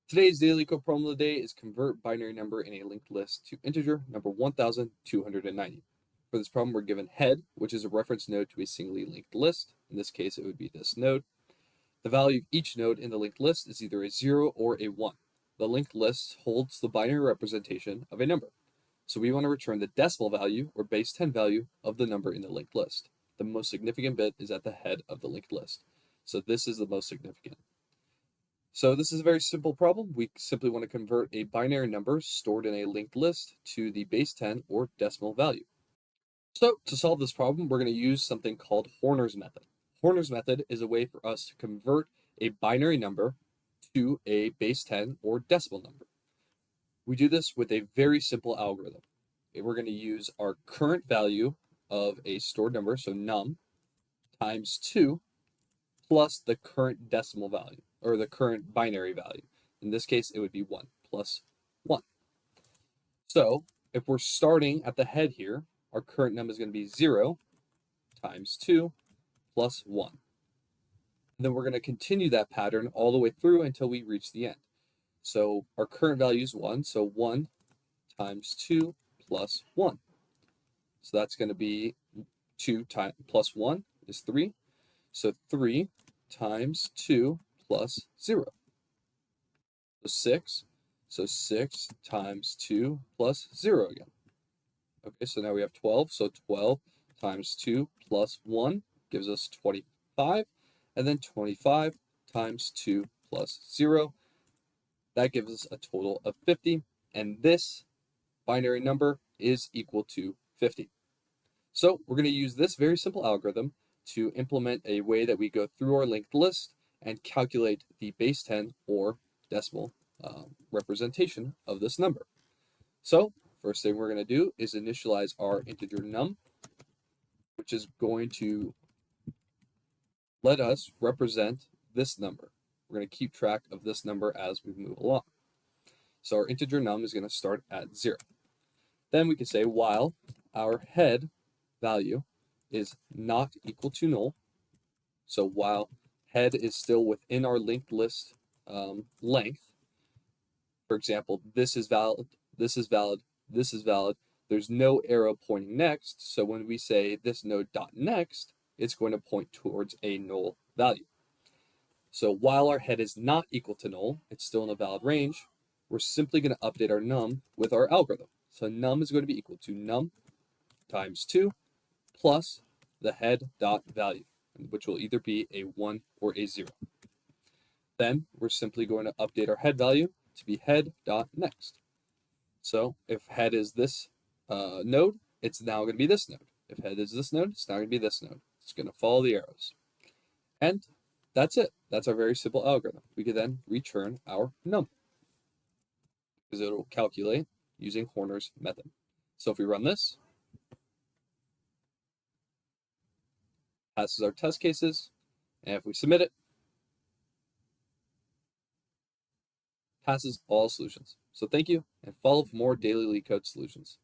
Today's daily code problem of the day is convert binary number in a linked list to integer number 1290. For this problem, we're given head, which is a reference node to a singly linked list. In this case, it would be this node. The value of each node in the linked list is either a 0 or a 1. The linked list holds the binary representation of a number. So we want to return the decimal value or base 10 value of the number in the linked list. The most significant bit is at the head of the linked list. So this is the most significant. So this is a very simple problem. We simply want to convert a binary number stored in a linked list to the base 10 or decimal value. So to solve this problem, we're going to use something called Horner's method. Horner's method is a way for us to convert a binary number to a base 10 or decimal number. We do this with a very simple algorithm. We're going to use our current value of a stored number, so num, times 2 plus the current decimal value, or the current binary value. In this case, it would be 1 plus 1. So if we're starting at the head here, our current number is going to be 0 times 2 plus 1. And then we're going to continue that pattern all the way through until we reach the end. So our current value is 1, so 1 times 2 plus 1. So that's going to be 2 plus 1 is 3. So 3 times 2 plus 0. So 6. So 6 times 2 plus 0 again. Okay, so now we have 12. So 12 times 2 plus 1 gives us 25. And then 25 times 2 plus 0. That gives us a total of 50. And this binary number is equal to 50. So we're going to use this very simple algorithm to implement a way that we go through our linked list and calculate the base 10 or decimal representation of this number. So first thing we're going to do is initialize our integer num, which is going to let us represent this number. We're going to keep track of this number as we move along. So our integer num is going to start at 0. Then we can say while our head value is not equal to null. So while head is still within our linked list length, for example, this is valid, this is valid, this is valid, there's no arrow pointing next. So when we say this node dot next, it's going to point towards a null value. So while our head is not equal to null, it's still in a valid range, we're simply going to update our num with our algorithm. So num is going to be equal to num times 2 plus the head dot value, which will either be a 1 or a 0. Then we're simply going to update our head value to be head dot next. So if head is this node, it's now going to be this node. If head is this node, it's now going to be this node. It's going to follow the arrows. And that's it. That's our very simple algorithm. We can then return our num because it will calculate using Horner's method. So if we run this, passes our test cases, and if we submit it, passes all solutions. So thank you, and follow for more daily Leetcode solutions.